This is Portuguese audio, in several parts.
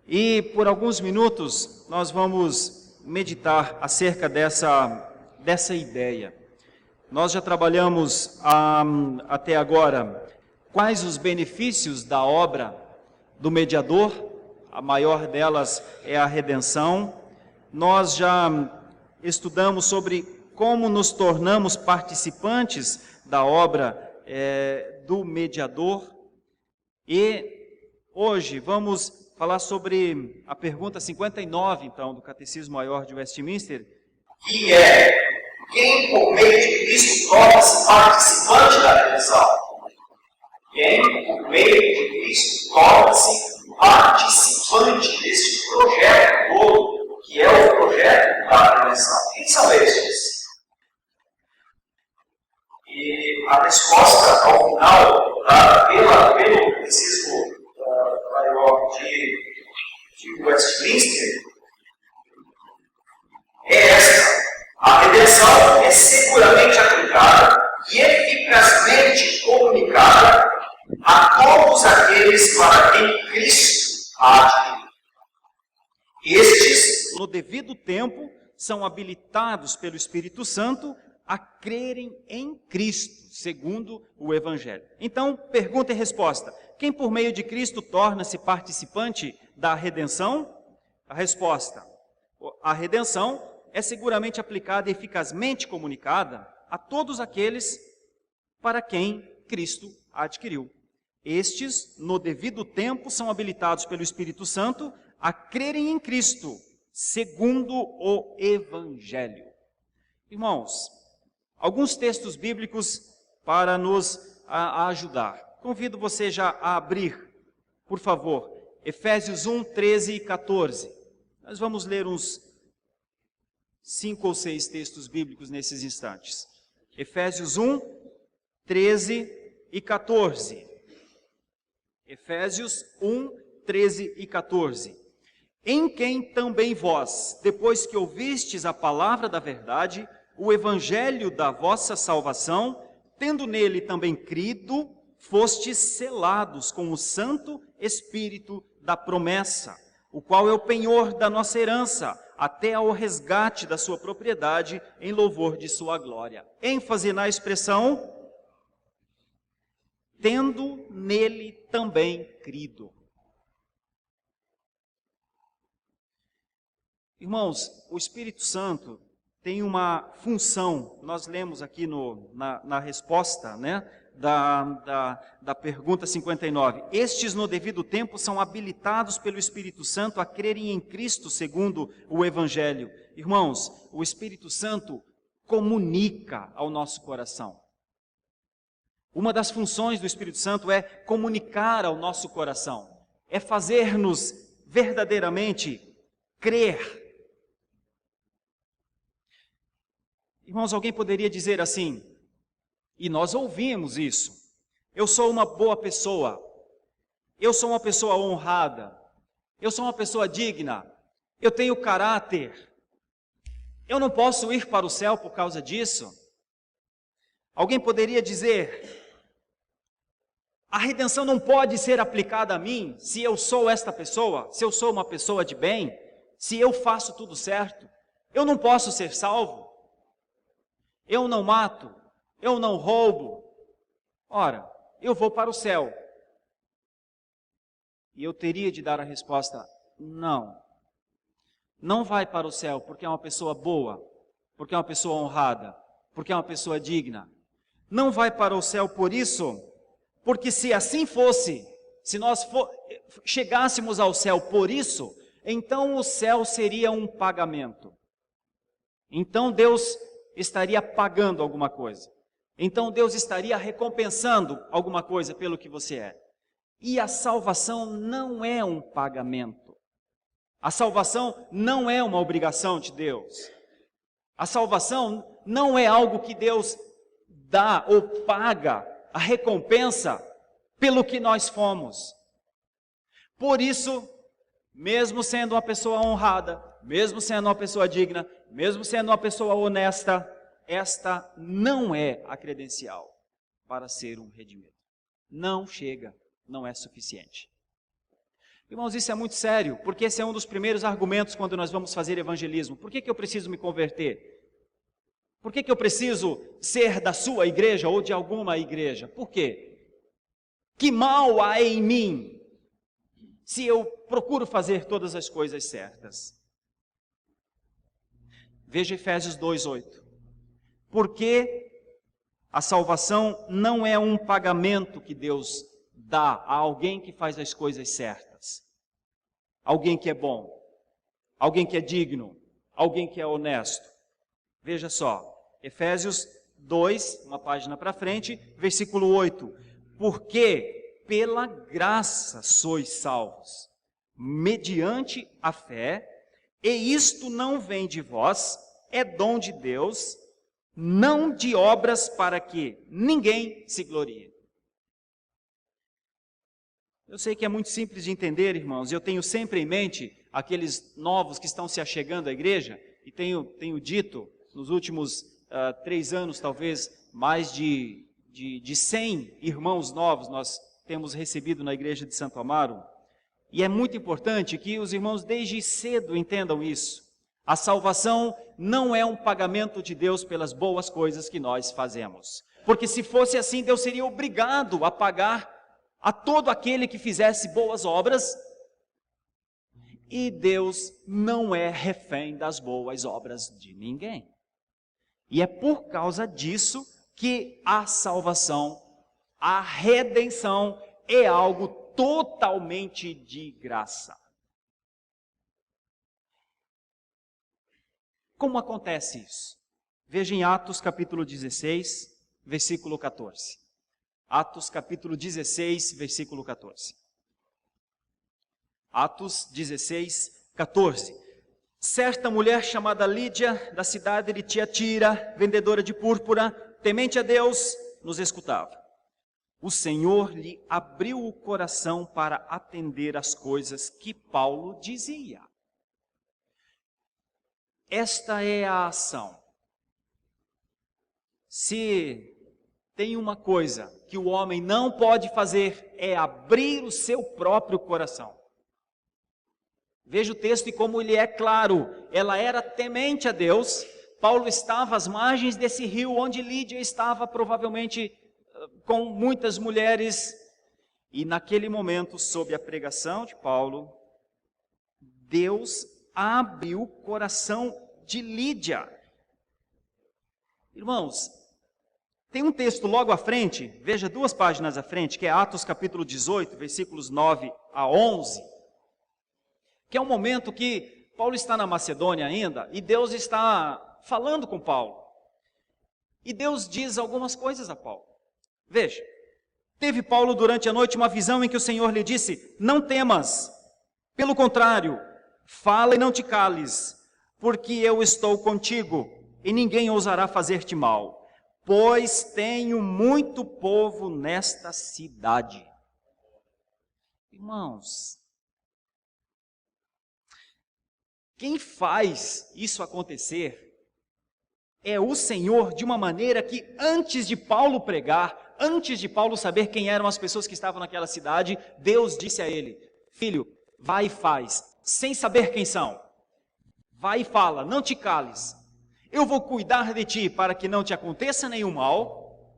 E por alguns minutos nós vamos meditar acerca dessa ideia. Nós já trabalhamos até agora quais os benefícios da obra do mediador. A maior delas é a redenção. Nós já estudamos sobre como nos tornamos participantes da obra do mediador. E hoje vamos falar sobre a pergunta 59, então, do Catecismo Maior de Westminster. Que é, quem por meio de Cristo torna-se participante da redenção? Quem por meio de Cristo torna-se participante desse projeto todo, que é o projeto da redenção? Quem são estes? E a resposta ao final, dada pelo Catecismo Maior de Westminster, é esta: a redenção é seguramente aplicada e eficazmente comunicada a todos aqueles para quem Cristo a adquiriu. Estes, no devido tempo, são habilitados pelo Espírito Santo a crerem em Cristo, segundo o Evangelho. Então, pergunta e resposta: quem por meio de Cristo torna-se participante da redenção? A resposta: a redenção é seguramente aplicada e eficazmente comunicada a todos aqueles para quem Cristo a adquiriu. Estes, no devido tempo, são habilitados pelo Espírito Santo a crerem em Cristo, segundo o Evangelho. Irmãos, alguns textos bíblicos para nos ajudar. Convido você já a abrir, por favor, Efésios 1, 13 e 14. Nós vamos ler uns 5 ou 6 textos bíblicos nesses instantes. Efésios 1, 13 e 14. Efésios 1, 13 e 14. Em quem também vós, depois que ouvistes a palavra da verdade, o evangelho da vossa salvação, tendo nele também crido, fostes selados com o Santo Espírito da promessa, o qual é o penhor da nossa herança, até ao resgate da sua propriedade, em louvor de sua glória. ênfase na expressão, tendo nele também crido. Irmãos, o Espírito Santo tem uma função, nós lemos aqui na resposta, né, da pergunta 59. Estes, no devido tempo, são habilitados pelo Espírito Santo a crerem em Cristo, segundo o Evangelho. Irmãos, o Espírito Santo comunica ao nosso coração. Uma das funções do Espírito Santo é comunicar ao nosso coração, é fazer-nos verdadeiramente crer. Irmãos, alguém poderia dizer assim, e nós ouvimos isso: eu sou uma boa pessoa, eu sou uma pessoa honrada, eu sou uma pessoa digna, eu tenho caráter, eu não posso ir para o céu por causa disso. Alguém poderia dizer, a redenção não pode ser aplicada a mim se eu sou esta pessoa, se eu sou uma pessoa de bem, se eu faço tudo certo, eu não posso ser salvo, eu não mato, eu não roubo, ora, eu vou para o céu. E eu teria de dar a resposta, não. Não vai para o céu porque é uma pessoa boa, porque é uma pessoa honrada, porque é uma pessoa digna. Não vai para o céu por isso, porque se assim fosse, se nós chegássemos ao céu por isso, então o céu seria um pagamento. Então Deus estaria pagando alguma coisa. Então Deus estaria recompensando alguma coisa pelo que você é. E a salvação não é um pagamento. A salvação não é uma obrigação de Deus. A salvação não é algo que Deus dá ou paga a recompensa pelo que nós fomos. Por isso, mesmo sendo uma pessoa honrada, mesmo sendo uma pessoa digna, mesmo sendo uma pessoa honesta, esta não é a credencial para ser um redimido. Não chega, não é suficiente. Irmãos, isso é muito sério, porque esse é um dos primeiros argumentos quando nós vamos fazer evangelismo. Por que eu preciso me converter? Por que eu preciso ser da sua igreja ou de alguma igreja? Por quê? Que mal há em mim se eu procuro fazer todas as coisas certas? Veja Efésios 2:8. Porque a salvação não é um pagamento que Deus dá a alguém que faz as coisas certas. Alguém que é bom, alguém que é digno, alguém que é honesto. Veja só, Efésios 2, uma página para frente, versículo 8. Porque pela graça sois salvos, mediante a fé, e isto não vem de vós, é dom de Deus, não de obras para que ninguém se glorie. Eu sei que é muito simples de entender, irmãos, eu tenho sempre em mente aqueles novos que estão se achegando à igreja, e tenho dito nos últimos 3 anos, talvez, mais de 100 irmãos novos nós temos recebido na igreja de Santo Amaro, e é muito importante que os irmãos desde cedo entendam isso. A salvação não é um pagamento de Deus pelas boas coisas que nós fazemos, porque se fosse assim, Deus seria obrigado a pagar a todo aquele que fizesse boas obras, e Deus não é refém das boas obras de ninguém. E é por causa disso que a salvação, a redenção, é algo totalmente de graça. Como acontece isso? Veja em Atos capítulo 16, versículo 14. Atos capítulo 16, versículo 14. Atos 16, 14. Certa mulher chamada Lídia, da cidade de Tiatira, vendedora de púrpura, temente a Deus, nos escutava. O Senhor lhe abriu o coração para atender às coisas que Paulo dizia. Esta é a ação. Se tem uma coisa que o homem não pode fazer, é abrir o seu próprio coração. Veja o texto e como ele é claro. Ela era temente a Deus. Paulo estava às margens desse rio onde Lídia estava, provavelmente com muitas mulheres. E naquele momento, sob a pregação de Paulo, Deus abriu o coração de Lídia. Irmãos, tem um texto logo à frente, veja 2 páginas à frente, que é Atos capítulo 18, versículos 9 a 11, que é um momento que Paulo está na Macedônia ainda, e Deus está falando com Paulo. E Deus diz algumas coisas a Paulo. Veja, teve Paulo durante a noite uma visão em que o Senhor lhe disse: não temas, pelo contrário, fala e não te cales, porque eu estou contigo, e ninguém ousará fazer-te mal, pois tenho muito povo nesta cidade. Irmãos, quem faz isso acontecer é o Senhor, de uma maneira que antes de Paulo pregar, antes de Paulo saber quem eram as pessoas que estavam naquela cidade, Deus disse a ele: filho, vai e faz, sem saber quem são. Vai e fala, não te cales. Eu vou cuidar de ti para que não te aconteça nenhum mal,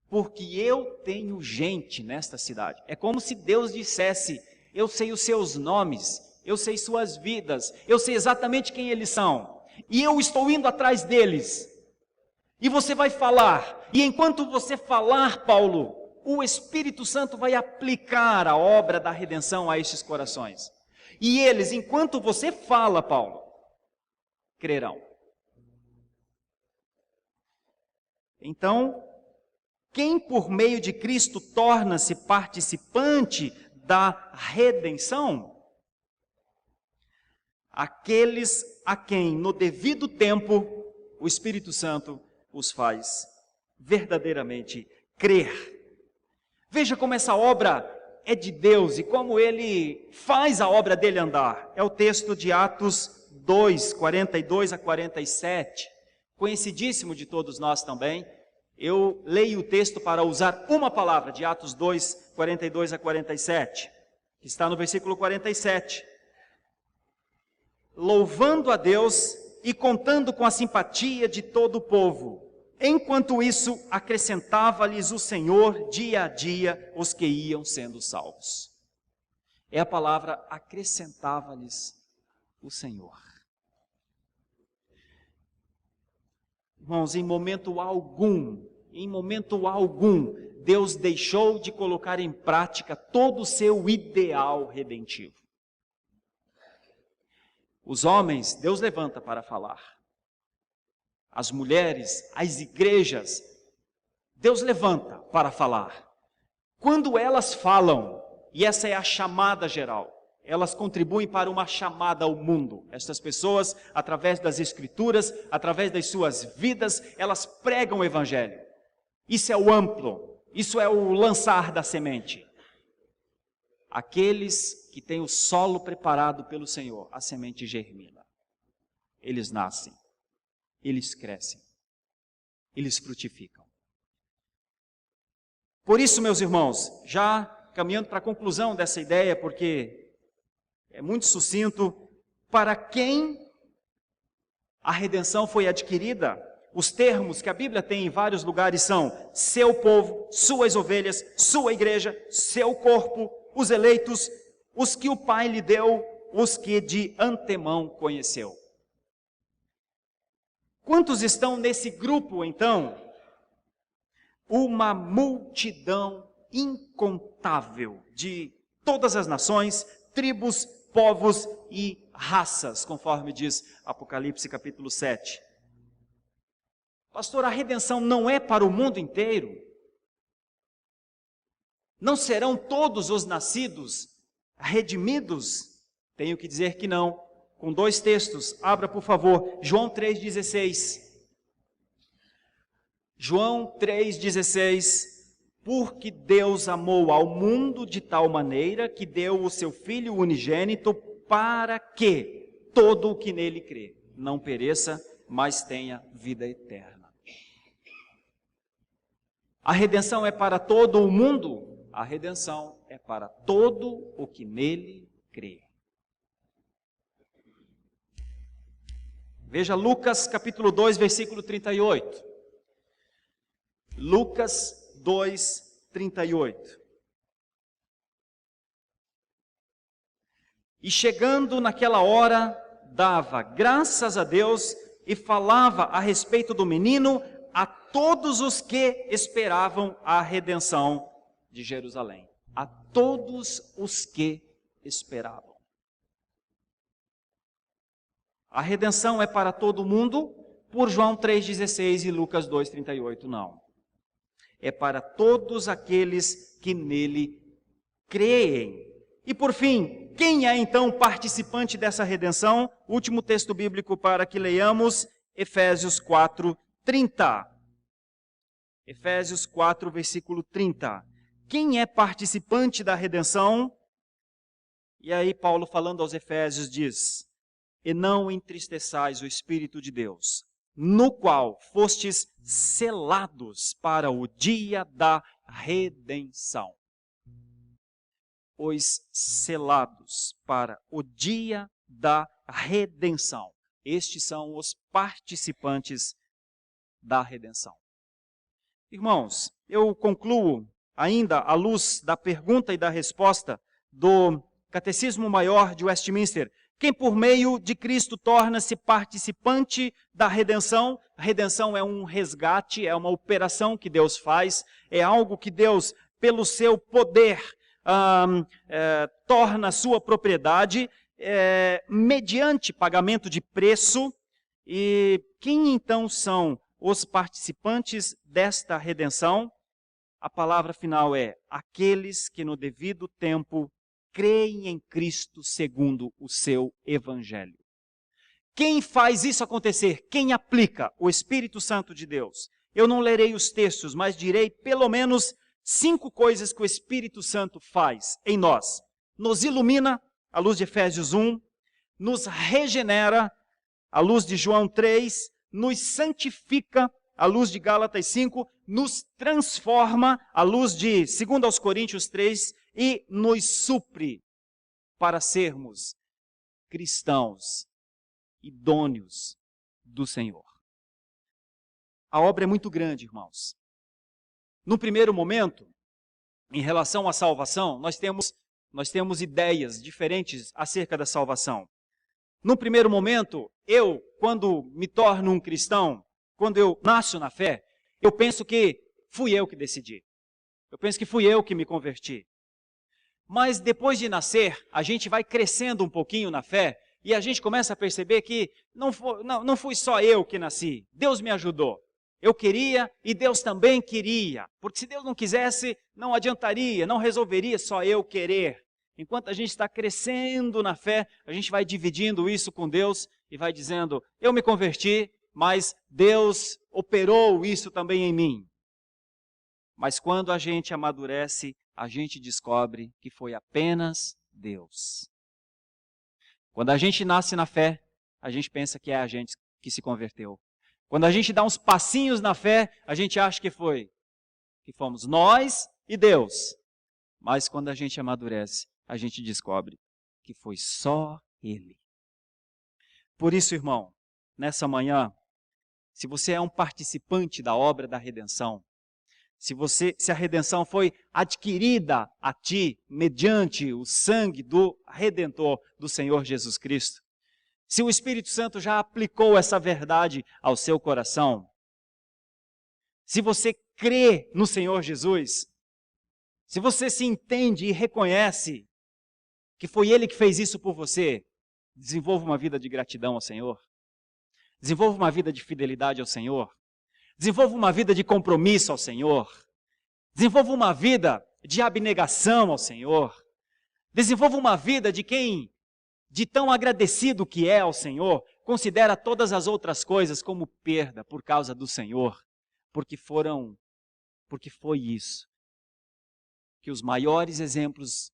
porque eu tenho gente nesta cidade. É como se Deus dissesse: eu sei os seus nomes, eu sei suas vidas, eu sei exatamente quem eles são, e eu estou indo atrás deles. E você vai falar, e enquanto você falar, Paulo, o Espírito Santo vai aplicar a obra da redenção a estes corações. E eles, enquanto você fala, Paulo, crerão. Então, quem por meio de Cristo torna-se participante da redenção? Aqueles a quem, no devido tempo, o Espírito Santo os faz verdadeiramente crer. Veja como essa obra é de Deus e como Ele faz a obra dele andar. É o texto de Atos 2, 42 a 47, conhecidíssimo de todos nós também. Eu leio o texto para usar uma palavra de Atos 2, 42 a 47, que está no versículo 47. Louvando a Deus e contando com a simpatia de todo o povo. Enquanto isso, acrescentava-lhes o Senhor dia a dia os que iam sendo salvos. É a palavra acrescentava-lhes o Senhor. Irmãos, em momento algum, Deus deixou de colocar em prática todo o seu ideal redentivo. Os homens, Deus levanta para falar. As mulheres, as igrejas, Deus levanta para falar. Quando elas falam, e essa é a chamada geral, elas contribuem para uma chamada ao mundo. Estas pessoas, através das Escrituras, através das suas vidas, elas pregam o Evangelho. Isso é o amplo, isso é o lançar da semente. Aqueles que têm o solo preparado pelo Senhor, a semente germina. Eles nascem, eles crescem, eles frutificam. Por isso, meus irmãos, já caminhando para a conclusão dessa ideia, porque é muito sucinto, para quem a redenção foi adquirida, os termos que a Bíblia tem em vários lugares são seu povo, suas ovelhas, sua igreja, seu corpo, os eleitos, os que o Pai lhe deu, os que de antemão conheceu. Quantos estão nesse grupo, então? Uma multidão incontável de todas as nações, tribos, povos e raças, conforme diz Apocalipse capítulo 7. Pastor, a redenção não é para o mundo inteiro? Não serão todos os nascidos redimidos? Tenho que dizer que não. Com dois textos, abra por favor, João 3,16. João 3,16. Porque Deus amou ao mundo de tal maneira que deu o seu Filho unigênito para que todo o que nele crê não pereça, mas tenha vida eterna. A redenção é para todo o mundo? A redenção é para todo o que nele crê. Veja Lucas capítulo 2, versículo 38. Lucas 2:38. E chegando naquela hora, dava graças a Deus e falava a respeito do menino a todos os que esperavam a redenção de Jerusalém. A todos os que esperavam. A redenção é para todo mundo? Por João 3,16 e Lucas 2,38, não. É para todos aqueles que nele creem. E por fim, quem é então participante dessa redenção? Último texto bíblico para que leiamos, Efésios 4:30. Efésios 4, versículo 30. Quem é participante da redenção? E aí Paulo, falando aos Efésios, diz: e não entristeçais o Espírito de Deus, no qual fostes selados para o dia da redenção. Os selados para o dia da redenção. Estes são os participantes da redenção. Irmãos, eu concluo ainda à luz da pergunta e da resposta do Catecismo Maior de Westminster. Quem por meio de Cristo torna-se participante da redenção? A redenção é um resgate, é uma operação que Deus faz, é algo que Deus, pelo seu poder, torna sua propriedade, mediante pagamento de preço. E quem então são os participantes desta redenção? A palavra final é: aqueles que no devido tempo creem em Cristo segundo o seu Evangelho. Quem faz isso acontecer? Quem aplica? O Espírito Santo de Deus. Eu não lerei os textos, mas direi pelo menos 5 coisas que o Espírito Santo faz em nós. Nos ilumina, à luz de Efésios 1, nos regenera, à luz de João 3, nos santifica, à luz de Gálatas 5, nos transforma, à luz de 2 aos Coríntios 3, e nos supre, para sermos cristãos idôneos do Senhor. A obra é muito grande, irmãos. No primeiro momento, em relação à salvação, nós temos ideias diferentes acerca da salvação. No primeiro momento, quando me torno um cristão, quando eu nasço na fé, eu penso que fui eu que decidi. Eu penso que fui eu que me converti. Mas depois de nascer, a gente vai crescendo um pouquinho na fé e a gente começa a perceber que não fui só eu que nasci. Deus me ajudou. Eu queria e Deus também queria. Porque se Deus não quisesse, não adiantaria, não resolveria só eu querer. Enquanto a gente está crescendo na fé, a gente vai dividindo isso com Deus e vai dizendo, eu me converti, mas Deus operou isso também em mim. Mas quando a gente amadurece, a gente descobre que foi apenas Deus. Quando a gente nasce na fé, a gente pensa que é a gente que se converteu. Quando a gente dá uns passinhos na fé, a gente acha que fomos nós e Deus. Mas quando a gente amadurece, a gente descobre que foi só Ele. Por isso, irmão, nessa manhã, se você é um participante da obra da redenção, se a redenção foi adquirida a ti mediante o sangue do Redentor, do Senhor Jesus Cristo, se o Espírito Santo já aplicou essa verdade ao seu coração, se você crê no Senhor Jesus, se você se entende e reconhece que foi Ele que fez isso por você, desenvolva uma vida de gratidão ao Senhor, desenvolva uma vida de fidelidade ao Senhor, desenvolva uma vida de compromisso ao Senhor, desenvolva uma vida de abnegação ao Senhor, desenvolva uma vida de tão agradecido que é ao Senhor, considera todas as outras coisas como perda por causa do Senhor, porque foi isso que os maiores exemplos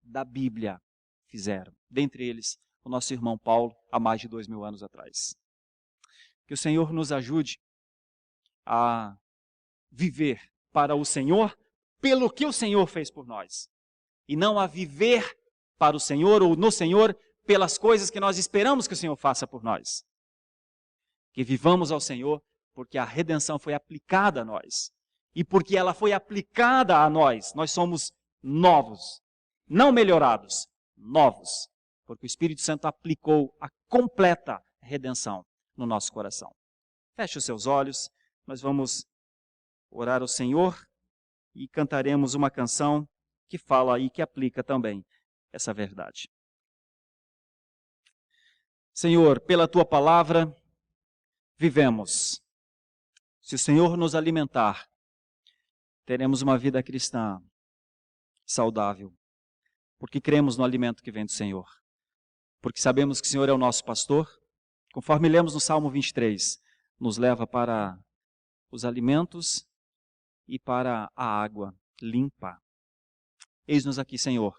da Bíblia fizeram. Dentre eles, o nosso irmão Paulo, há mais de 2000 anos atrás. Que o Senhor nos ajude a viver para o Senhor, pelo que o Senhor fez por nós. E não a viver para o Senhor ou no Senhor, pelas coisas que nós esperamos que o Senhor faça por nós. Que vivamos ao Senhor, porque a redenção foi aplicada a nós. E porque ela foi aplicada a nós, nós somos novos. Não melhorados, novos. Porque o Espírito Santo aplicou a completa redenção no nosso coração. Feche os seus olhos, nós vamos orar ao Senhor e cantaremos uma canção que fala e que aplica também essa verdade. Senhor, pela Tua palavra, vivemos. Se o Senhor nos alimentar, teremos uma vida cristã saudável, porque cremos no alimento que vem do Senhor. Porque sabemos que o Senhor é o nosso pastor, conforme lemos no Salmo 23, nos leva para os alimentos e para a água limpa. Eis-nos aqui, Senhor.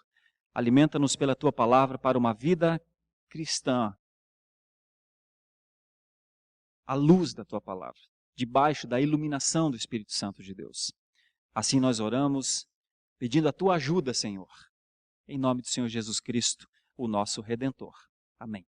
Alimenta-nos pela Tua palavra para uma vida cristã, à luz da Tua palavra, debaixo da iluminação do Espírito Santo de Deus. Assim nós oramos, pedindo a Tua ajuda, Senhor, em nome do Senhor Jesus Cristo, o nosso Redentor. Amém.